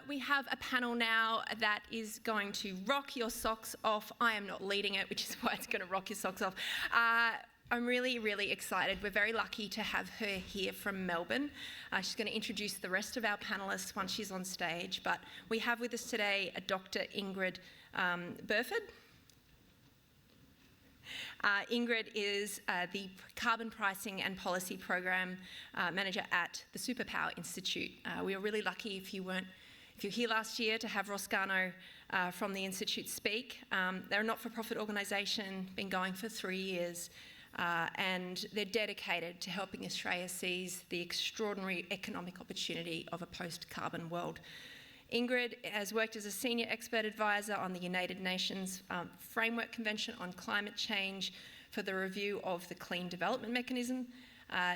We have a panel now that is going to rock your socks off. I am not leading it, which is why it's going to rock your socks off. I'm really, really excited. We're very lucky to have her here from Melbourne. She's going to introduce the rest of our panellists once she's on stage. But we have with us today Dr. Ingrid Burfurd. Ingrid is the Carbon Pricing and Policy Program Manager at the Superpower Institute. We are really lucky if you're here last year to have Roscano from the Institute speak. They're a not-for-profit organisation, been going for 3 years, and they're dedicated to helping Australia seize the extraordinary economic opportunity of a post-carbon world. Ingrid has worked as a senior expert advisor on the United Nations Framework Convention on Climate Change for the review of the Clean Development Mechanism.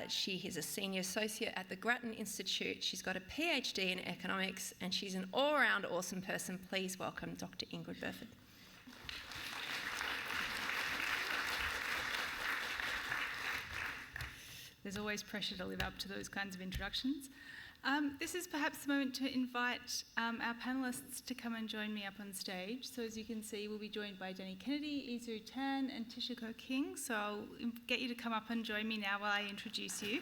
She is a senior associate at the Grattan Institute. She's got a PhD in economics, and she's an all-round awesome person. Please welcome Dr. Ingrid Burfurd. There's always pressure to live up to those kinds of introductions. This is perhaps the moment to invite our panellists to come and join me up on stage. So as you can see, we'll be joined by Danny Kennedy, Eezu Tan and Tish King. So I'll get you to come up and join me now while I introduce you.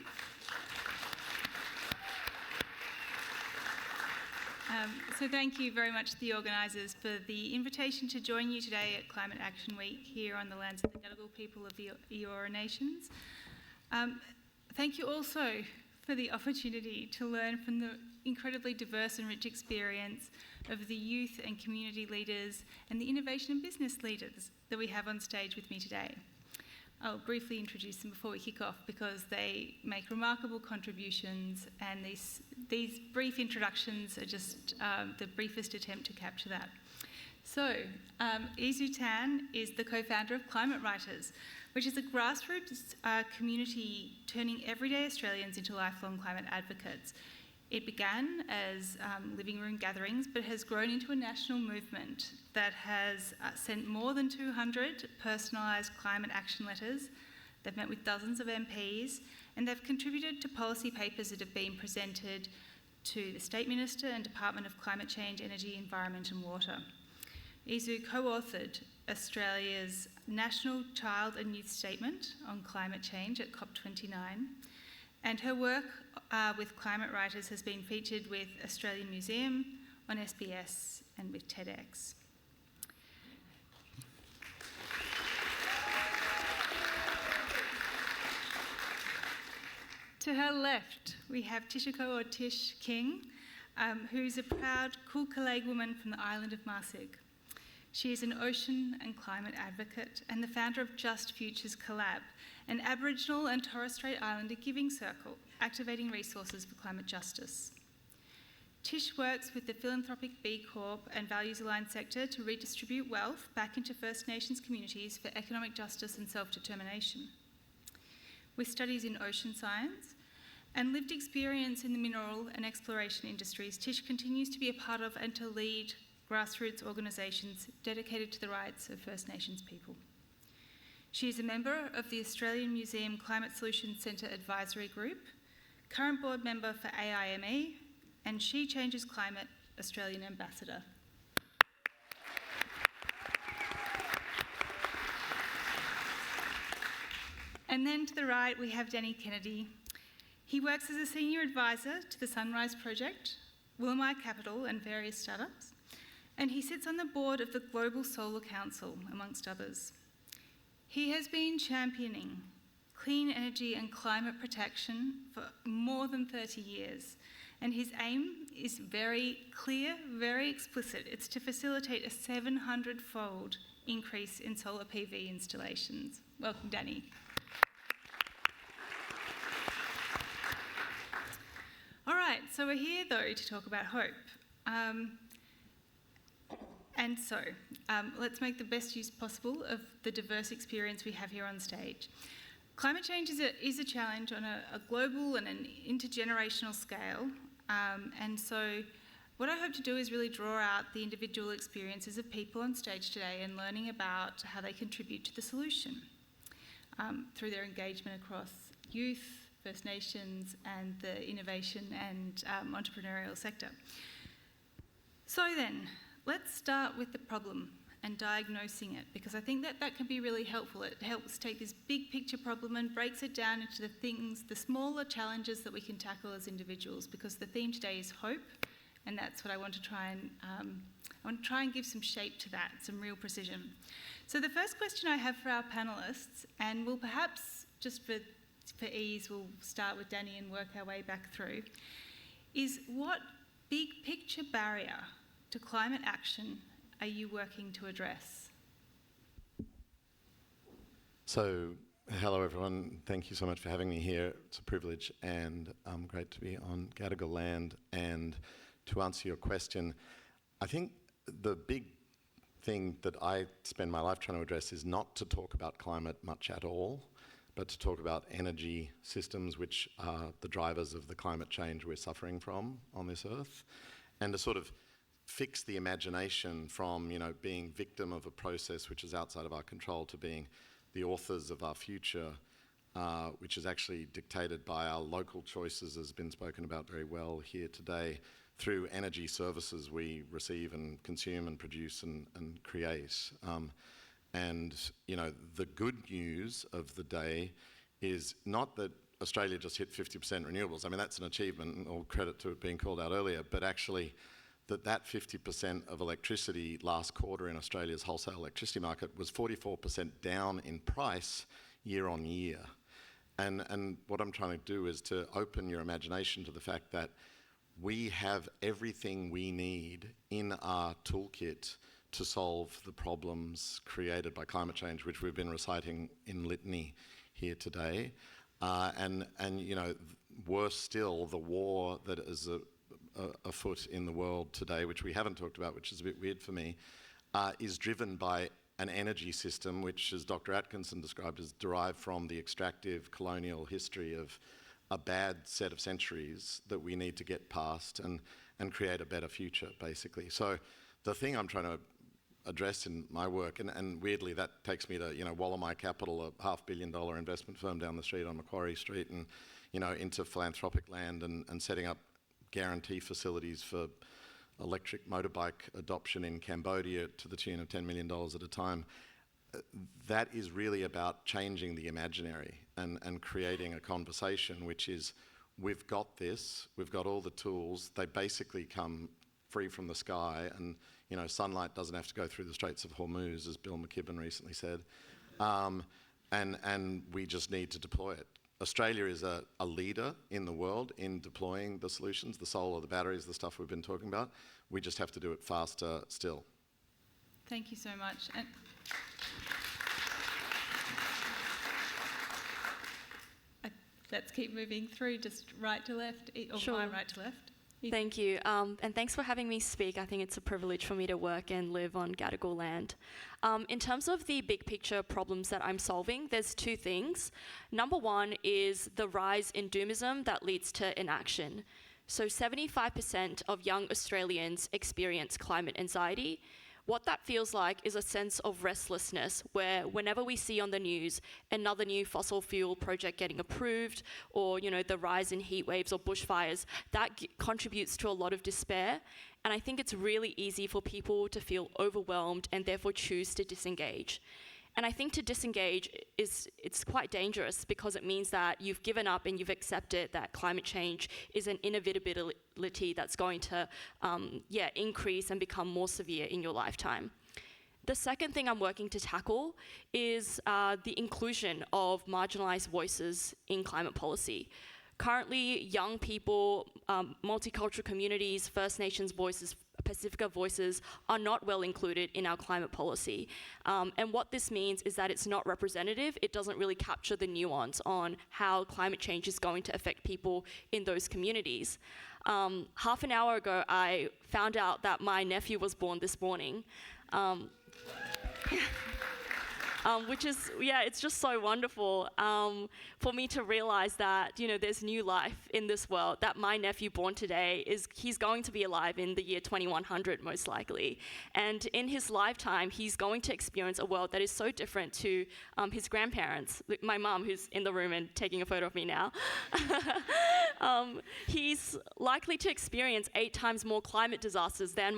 So thank you very much to the organisers for the invitation to join you today at Climate Action Week here on the lands of the Gadigal people of the Eora Nations. Thank you also for the opportunity to learn from the incredibly diverse and rich experience of the youth and community leaders and the innovation and business leaders that we have on stage with me today. I'll briefly introduce them before we kick off because they make remarkable contributions, and these brief introductions are just the briefest attempt to capture that. So, Eezu Tan is the co-founder of Climate Writers, which is a grassroots community turning everyday Australians into lifelong climate advocates. It began as living room gatherings, but has grown into a national movement that has sent more than 200 personalised climate action letters. They've met with dozens of MPs, and they've contributed to policy papers that have been presented to the State Minister and Department of Climate Change, Energy, Environment and Water. Eezu co-authored Australia's National Child and Youth Statement on Climate Change at COP29, and her work with Climate Writers has been featured with Australian Museum, on SBS and with TEDx. To her left, we have Tish King, who's a proud Kulkalleg woman from the island of Marsic. She is an ocean and climate advocate and the founder of Just Futures Collab, an Aboriginal and Torres Strait Islander giving circle, activating resources for climate justice. Tish works with the philanthropic B Corp and values-aligned sector to redistribute wealth back into First Nations communities for economic justice and self-determination. With studies in ocean science and lived experience in the mineral and exploration industries, Tish continues to be a part of and to lead grassroots organisations dedicated to the rights of First Nations people. She is a member of the Australian Museum Climate Solutions Centre Advisory Group, current board member for AIME, and She Changes Climate Australian Ambassador. And then to the right, we have Danny Kennedy. He works as a senior advisor to the Sunrise Project, Willamai Capital and various startups, and he sits on the board of the Global Solar Council, amongst others. He has been championing clean energy and climate protection for more than 30 years, and his aim is very clear, very explicit. It's to facilitate a 700-fold increase in solar PV installations. Welcome, Danny. All right, so we're here, though, to talk about hope. And so, let's make the best use possible of the diverse experience we have here on stage. Climate change is a challenge on a global and an intergenerational scale. And so what I hope to do is really draw out the individual experiences of people on stage today and learning about how they contribute to the solution through their engagement across youth, First Nations, and the innovation and entrepreneurial sector. So then, let's start with the problem and diagnosing it, because I think that can be really helpful. It helps take this big picture problem and breaks it down into the things, the smaller challenges that we can tackle as individuals, because the theme today is hope, and that's what I want to try and give some shape to that, some real precision. So the first question I have for our panellists, and we'll perhaps, just for ease, we'll start with Danny and work our way back through, is what big picture barrier to climate action are you working to address? So, hello everyone. Thank you so much for having me here. It's a privilege and great to be on Gadigal land. And to answer your question, I think the big thing that I spend my life trying to address is not to talk about climate much at all, but to talk about energy systems, which are the drivers of the climate change we're suffering from on this earth, and to sort of fix the imagination from, being victim of a process which is outside of our control to being the authors of our future, which is actually dictated by our local choices, as has been spoken about very well here today, through energy services we receive and consume and produce and create. The good news of the day is not that Australia just hit 50% renewables. I mean, that's an achievement, and all credit to it being called out earlier, but actually that 50% of electricity last quarter in Australia's wholesale electricity market was 44% down in price year on year. And what I'm trying to do is to open your imagination to the fact that we have everything we need in our toolkit to solve the problems created by climate change, which we've been reciting in litany here today. Worse still, the war that is afoot in the world today, which we haven't talked about, which is a bit weird for me, is driven by an energy system which, as Dr. Atkinson described, is derived from the extractive colonial history of a bad set of centuries that we need to get past and create a better future, basically. So the thing I'm trying to address in my work, and weirdly that takes me to, Wallamai Capital, a $500 million investment firm down the street on Macquarie Street, and, into philanthropic land and setting up guarantee facilities for electric motorbike adoption in Cambodia to the tune of $10 million at a time. That is really about changing the imaginary and creating a conversation which is, we've got this, we've got all the tools, they basically come free from the sky, and sunlight doesn't have to go through the Straits of Hormuz, as Bill McKibben recently said, and we just need to deploy it. Australia is a leader in the world in deploying the solutions, the solar, the batteries, the stuff we've been talking about. We just have to do it faster still. Thank you so much. And let's keep moving through, just right to left, or Sure. my right to left. Thank you, and thanks for having me speak. I think it's a privilege for me to work and live on Gadigal land. In terms of the big picture problems that I'm solving, there's two things. Number one is the rise in doomism that leads to inaction. So 75% of young Australians experience climate anxiety. What that feels like is a sense of restlessness, where whenever we see on the news another new fossil fuel project getting approved, or the rise in heat waves or bushfires, that contributes to a lot of despair. And I think it's really easy for people to feel overwhelmed and therefore choose to disengage. And I think to disengage it's quite dangerous, because it means that you've given up and you've accepted that climate change is an inevitability that's going to increase and become more severe in your lifetime. The second thing I'm working to tackle is the inclusion of marginalised voices in climate policy. Currently, young people, multicultural communities, First Nations voices, Pacifica voices are not well included in our climate policy. And what this means is that it's not representative. It doesn't really capture the nuance on how climate change is going to affect people in those communities. Half an hour ago, I found out that my nephew was born this morning. which is, it's just so wonderful for me to realize that, there's new life in this world, that my nephew born today, he's going to be alive in the year 2100, most likely. And in his lifetime, he's going to experience a world that is so different to his grandparents. My mum, who's in the room and taking a photo of me now, he's likely to experience 8 times more climate disasters than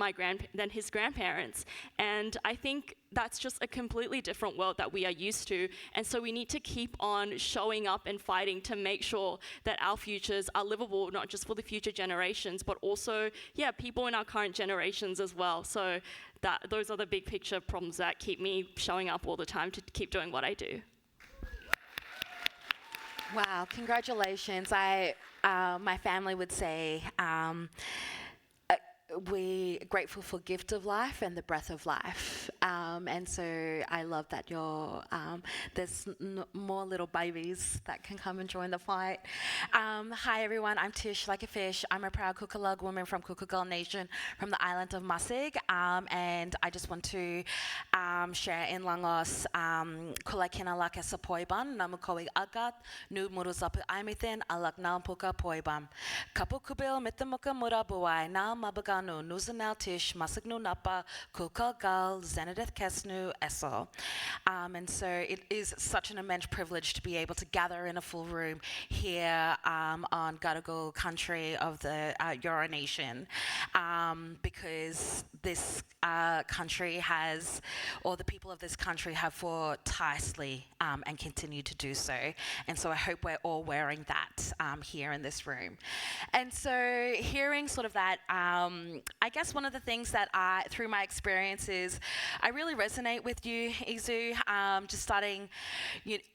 his grandparents. And I think that's just a completely different world that we are used to. And so we need to keep on showing up and fighting to make sure that our futures are livable, not just for the future generations, but also, people in our current generations as well. So those are the big picture problems that keep me showing up all the time to keep doing what I do. Wow, congratulations. My family would say, we're grateful for gift of life and the breath of life. And so I love that there's more little babies that can come and join the fight. Hi everyone, I'm Tish, like a fish. I'm a proud Kukulug woman from Kukugal Nation from the island of Masig. And I just want to share in Langos, kulakina laka sa poiban, namukoig agat, nu muruzapu aimithin, alak nalpuka poibam. Kapukubil mitamuka murabuai, nal mabaga Nuzanal Tish, Masagnu Napa, Kukulgal, Zenedith Kesnu, Essel. And so it is such an immense privilege to be able to gather in a full room here on Gadigal country of the Eora Nation, because this country has, or the people of this country have fought tirelessly and continue to do so. And so I hope we're all wearing that here in this room. And so hearing sort of that, I guess one of the things that through my experiences, I really resonate with you, Eezu. Just starting,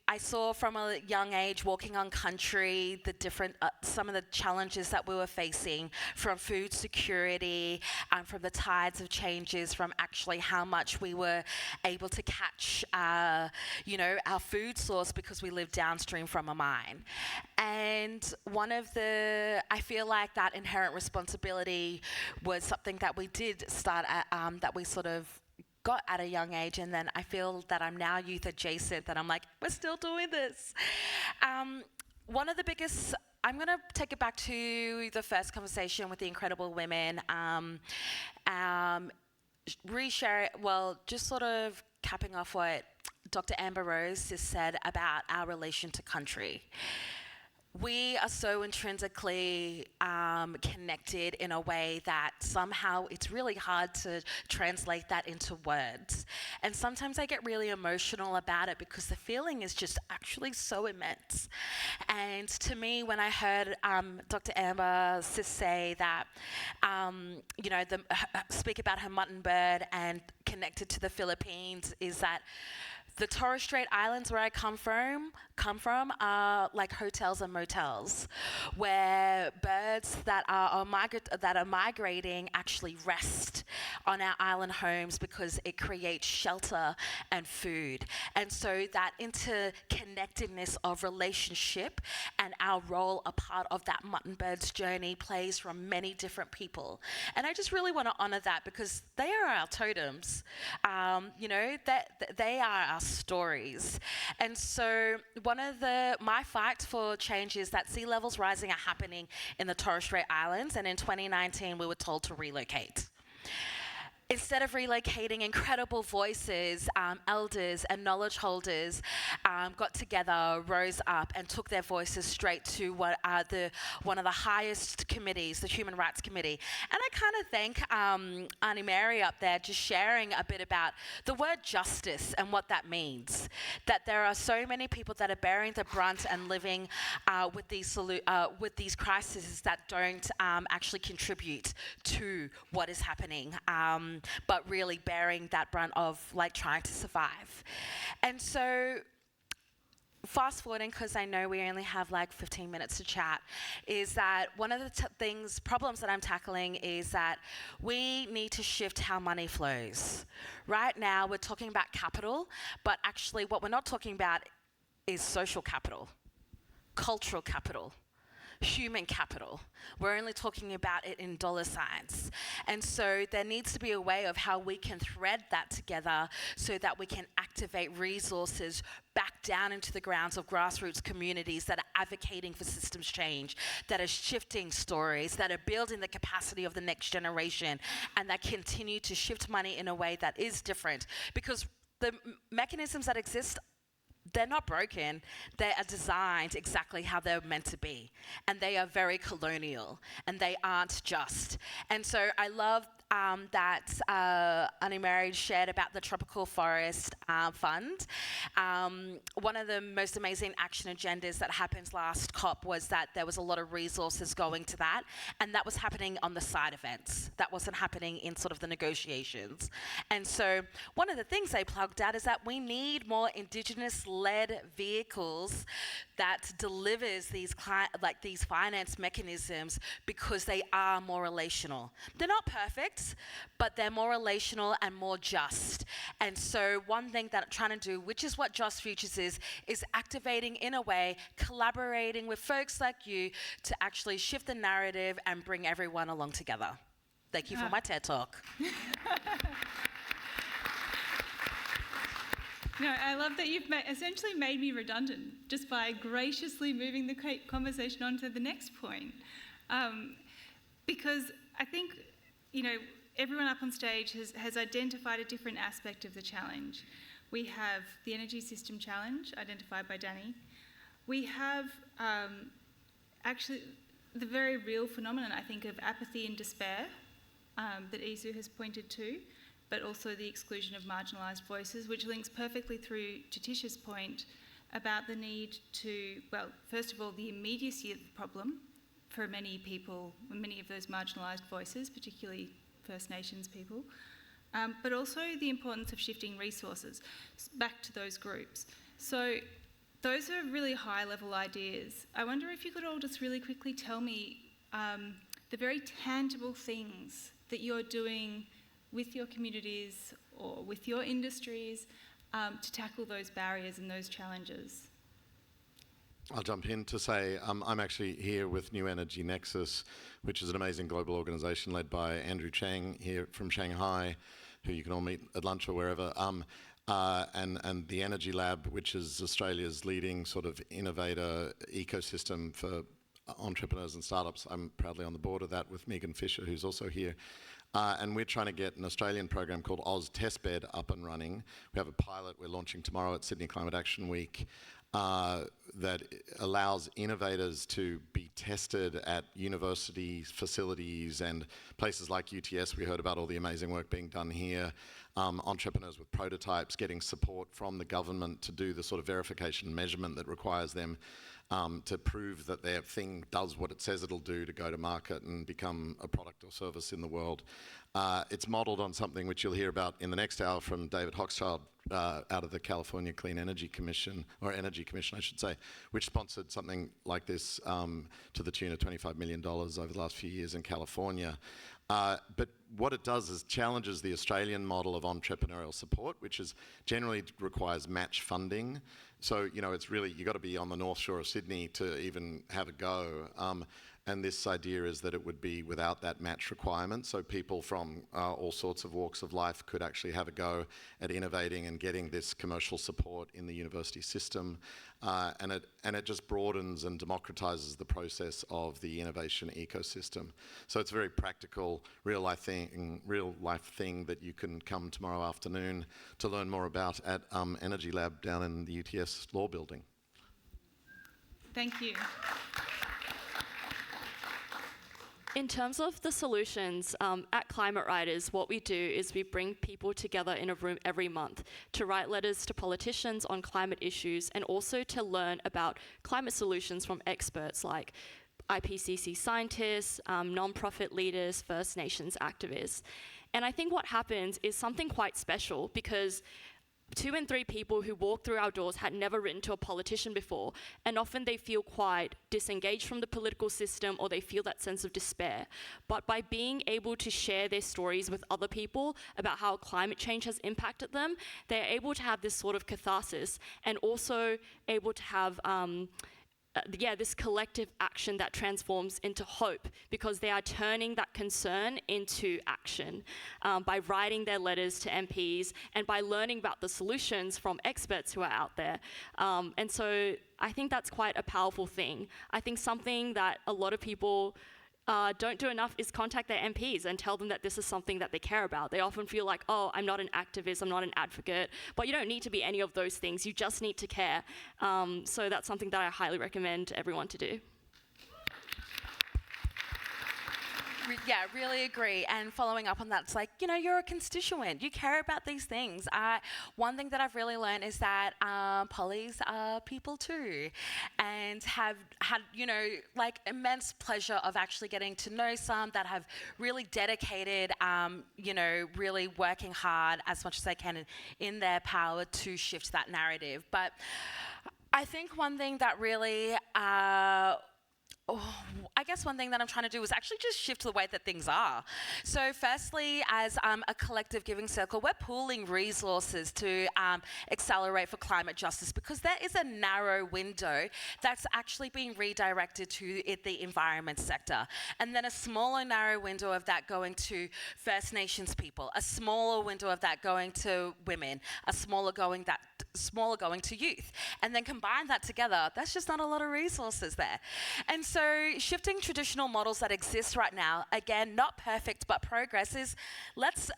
I saw from a young age walking on country the different, some of the challenges that we were facing, from food security, from the tides of changes, from actually how much we were able to catch, our food source because we live downstream from a mine. And I feel like that inherent responsibility was something that we did start at, that we sort of got at a young age, and then I feel that I'm now youth adjacent, that I'm like, we're still doing this. One of the biggest, I'm going to take it back to the first conversation with the incredible women, reshare it, just sort of capping off what Dr. Amber Rose has said about our relation to country. We are so intrinsically connected in a way that somehow it's really hard to translate that into words. And sometimes I get really emotional about it because the feeling is just actually so immense. And to me, when I heard Dr. Amber say that, speak about her mutton bird and connected to the Philippines, is that the Torres Strait Islands, where I come from, are like hotels and motels, where birds that are migrating actually rest on our island homes because it creates shelter and food. And so that interconnectedness of relationship and our role, a part of that mutton bird's journey, plays from many different people. And I just really want to honor that because they are our totems. They are our stories. And so one of my fight for change is that sea levels rising are happening in the Torres Strait Islands, and in 2019 we were told to relocate. Instead of relocating, incredible voices, elders and knowledge holders got together, rose up and took their voices straight to one of the highest committees, the Human Rights Committee. And I kind of thank Auntie Mary up there just sharing a bit about the word justice and what that means. That there are so many people that are bearing the brunt and living with these crises that don't actually contribute to what is happening. But really bearing that brunt of trying to survive. And so fast forwarding, because I know we only have 15 minutes to chat, is that one of the problems that I'm tackling is that we need to shift how money flows. Right now we're talking about capital, but actually what we're not talking about is social capital, cultural capital, human capital. We're only talking about it in dollar signs. And so there needs to be a way of how we can thread that together so that we can activate resources back down into the grounds of grassroots communities that are advocating for systems change, that are shifting stories, that are building the capacity of the next generation, and that continue to shift money in a way that is different. Because the mechanisms that exist, they're not broken. They are designed exactly how they're meant to be. And they are very colonial, and they aren't just. And so I love that Unmarried shared about the Tropical Forest Fund. One of the most amazing action agendas that happened last COP was that there was a lot of resources going to that, and that was happening on the side events. That wasn't happening in sort of the negotiations. And so one of the things they plugged out is that we need more Indigenous-led vehicles that delivers these finance mechanisms, because they are more relational. They're not perfect, but they're more relational and more just. And so one thing that I'm trying to do, which is what Just Futures is activating in a way, collaborating with folks like you to actually shift the narrative and bring everyone along together. Thank you for my TED Talk. No, I love that you've essentially made me redundant just by graciously moving the conversation on to the next point. Because I think, everyone up on stage has identified a different aspect of the challenge. We have the energy system challenge, identified by Danny. We have actually the very real phenomenon, I think, of apathy and despair that Eezu has pointed to, but also the exclusion of marginalised voices, which links perfectly through to Tish's point about the need to, well, first of all, the immediacy of the problem for many people, many of those marginalised voices, particularly First Nations people, but also the importance of shifting resources back to those groups. So those are really high-level ideas. I wonder if you could all just really quickly tell me the very tangible things that you're doing with your communities or with your industries to tackle those barriers and those challenges. I'll jump in to say I'm actually here with New Energy Nexus, which is an amazing global organisation led by Andrew Chang here from Shanghai, who you can all meet at lunch or wherever, and the Energy Lab, which is Australia's leading sort of innovator ecosystem for entrepreneurs and startups. I'm proudly on the board of that with Megan Fisher, who's also here. And we're trying to get an Australian program called Oz Testbed up and running. We have a pilot we're launching tomorrow at Sydney Climate Action Week that allows innovators to be tested at universities, facilities, and places like UTS. We heard about all the amazing work being done here. Entrepreneurs with prototypes, getting support from the government to do the sort of verification and measurement that requires them to prove that their thing does what it says it'll do to go to market and become a product or service in the world. It's modelled on something which you'll hear about in the next hour from David Hochschild out of the California Clean Energy Commission, or Energy Commission I should say, which sponsored something like this to the tune of $25 million over the last few years in California. But what it does is challenges the Australian model of entrepreneurial support, which is generally requires match funding. So, it's really, you've got to be on the North Shore of Sydney to even have a go. And this idea is that it would be without that match requirement, so people from all sorts of walks of life could actually have a go at innovating and getting this commercial support in the university system. And it just broadens and democratizes the process of the innovation ecosystem. So it's a very practical, real life thing that you can come tomorrow afternoon to learn more about at Energy Lab down in the UTS Law Building. Thank you. In terms of the solutions, at Climate Writers, what we do is we bring people together in a room every month to write letters to politicians on climate issues, and also to learn about climate solutions from experts like IPCC scientists, non-profit leaders, First Nations activists. And I think what happens is something quite special, because 2 in 3 people who walk through our doors had never written to a politician before, and often they feel quite disengaged from the political system, or they feel that sense of despair. But by being able to share their stories with other people about how climate change has impacted them, they're able to have this sort of catharsis, and also able to have this collective action that transforms into hope, because they are turning that concern into action by writing their letters to MPs and by learning about the solutions from experts who are out there. And so I think that's quite a powerful thing. I think something that a lot of people don't do enough is contact their MPs and tell them that this is something that they care about. They often feel like, oh, I'm not an activist, I'm not an advocate, but you don't need to be any of those things, you just need to care. So that's something that I highly recommend everyone to do. Yeah, really agree. And following up on that, it's like, you're a constituent. You care about these things. One thing that I've really learned is that pollies are people too, and have had, immense pleasure of actually getting to know some that have really dedicated, really working hard as much as they can in their power to shift that narrative. But I think one thing that really... I guess one thing that I'm trying to do is actually just shift the way that things are. So firstly, as a collective giving circle, we're pooling resources to accelerate for climate justice, because there is a narrow window that's actually being redirected to the environment sector. And then a smaller narrow window of that going to First Nations people, a smaller window of that going to women, a smaller going to youth. And then combine that together, that's just not a lot of resources there. And so shifting traditional models that exist right now, again, not perfect, but progress is, let's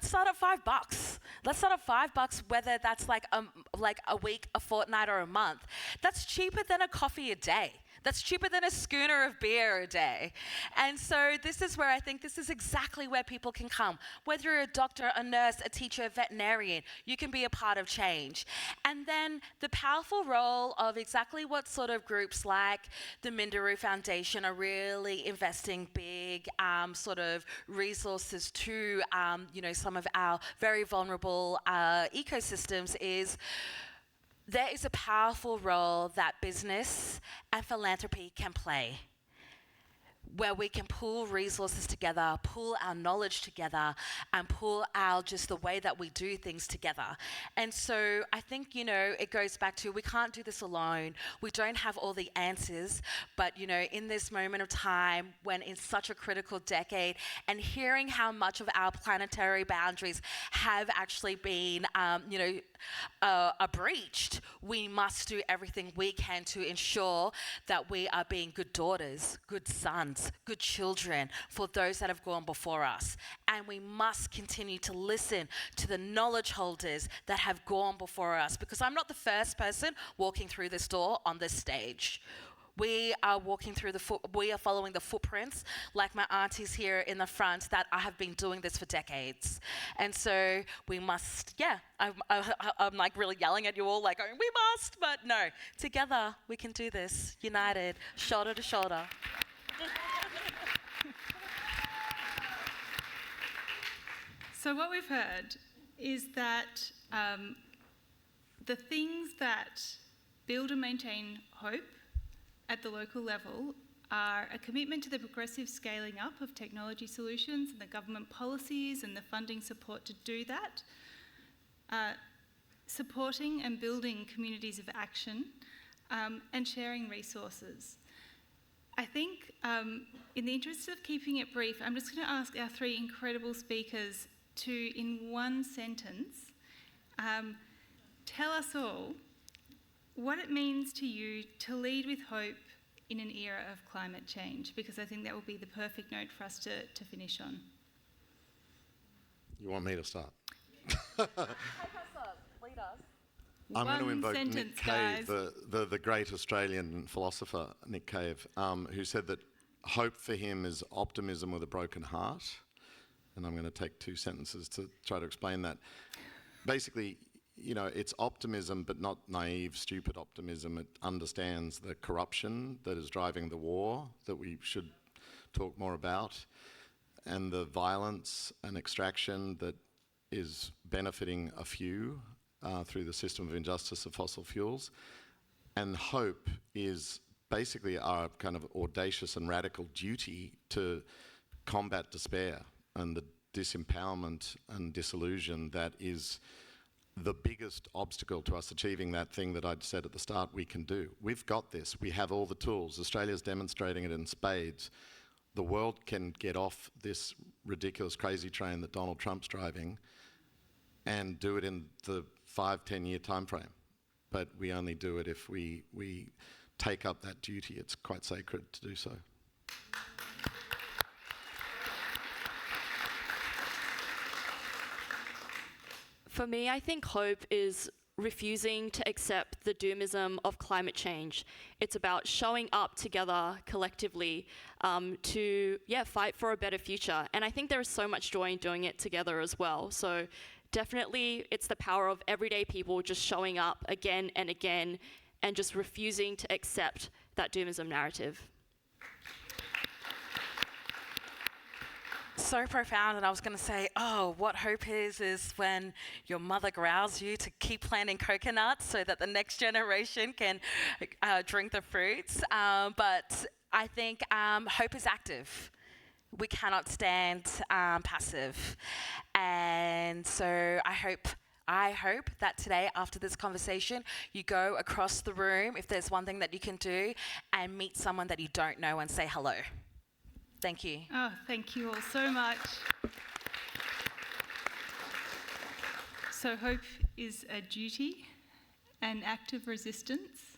start at $5. Let's start at $5, whether that's like a week, a fortnight, or a month. That's cheaper than a coffee a day. That's cheaper than a schooner of beer a day. And so this is where I think this is exactly where people can come. Whether you're a doctor, a nurse, a teacher, a veterinarian, you can be a part of change. And then the powerful role of exactly what sort of groups like the Minderoo Foundation are really investing big sort of resources to, some of our very vulnerable ecosystems is... There is a powerful role that business and philanthropy can play, where we can pool resources together, pool our knowledge together, and pool our just the way that we do things together. And so I think, it goes back to, we can't do this alone. We don't have all the answers, but, in this moment of time, when it's such a critical decade, and hearing how much of our planetary boundaries have actually been, breached, we must do everything we can to ensure that we are being good daughters, good sons, good children for those that have gone before us. And we must continue to listen to the knowledge holders that have gone before us, because I'm not the first person walking through this door on this stage. We are we are following the footprints, like my aunties here in the front, that I have been doing this for decades. And so we must, I'm like really yelling at you all, like, going, we must, but no, together we can do this, united, shoulder to shoulder. So what we've heard is that the things that build and maintain hope at the local level are a commitment to the progressive scaling up of technology solutions and the government policies and the funding support to do that, supporting and building communities of action, and sharing resources. I think in the interest of keeping it brief, I'm just going to ask our three incredible speakers to, in one sentence, tell us all what it means to you to lead with hope in an era of climate change, because I think that will be the perfect note for us to finish on. You want me to start? Take us up, lead us. I'm going to invoke sentence, Nick Cave, guys. the great Australian philosopher, Nick Cave, who said that hope for him is optimism with a broken heart. And I'm going to take 2 sentences to try to explain that. Basically, it's optimism, but not naive, stupid optimism. It understands the corruption that is driving the war that we should talk more about, and the violence and extraction that is benefiting a few through the system of injustice of fossil fuels. And hope is basically our kind of audacious and radical duty to combat despair and the disempowerment and disillusion that is the biggest obstacle to us achieving that thing that I'd said at the start we can do. We've got this. We have all the tools. Australia's demonstrating it in spades. The world can get off this ridiculous, crazy train that Donald Trump's driving and do it in the 5-10 year time frame. But we only do it if we take up that duty. It's quite sacred to do so. For me, I think hope is refusing to accept the doomism of climate change. It's about showing up together collectively to fight for a better future. And I think there is so much joy in doing it together as well. So definitely it's the power of everyday people just showing up again and again and just refusing to accept that doomism narrative. So profound, and I was going to say, what hope is when your mother growls you to keep planting coconuts so that the next generation can drink the fruits. But I think hope is active. We cannot stand passive. And so I hope that today, after this conversation, you go across the room, if there's one thing that you can do, and meet someone that you don't know and say hello. Thank you. Oh, thank you all so much. So hope is a duty, an act of resistance,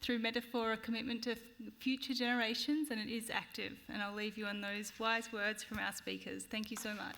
through metaphor, a commitment to future generations, and it is active. And I'll leave you on those wise words from our speakers. Thank you so much.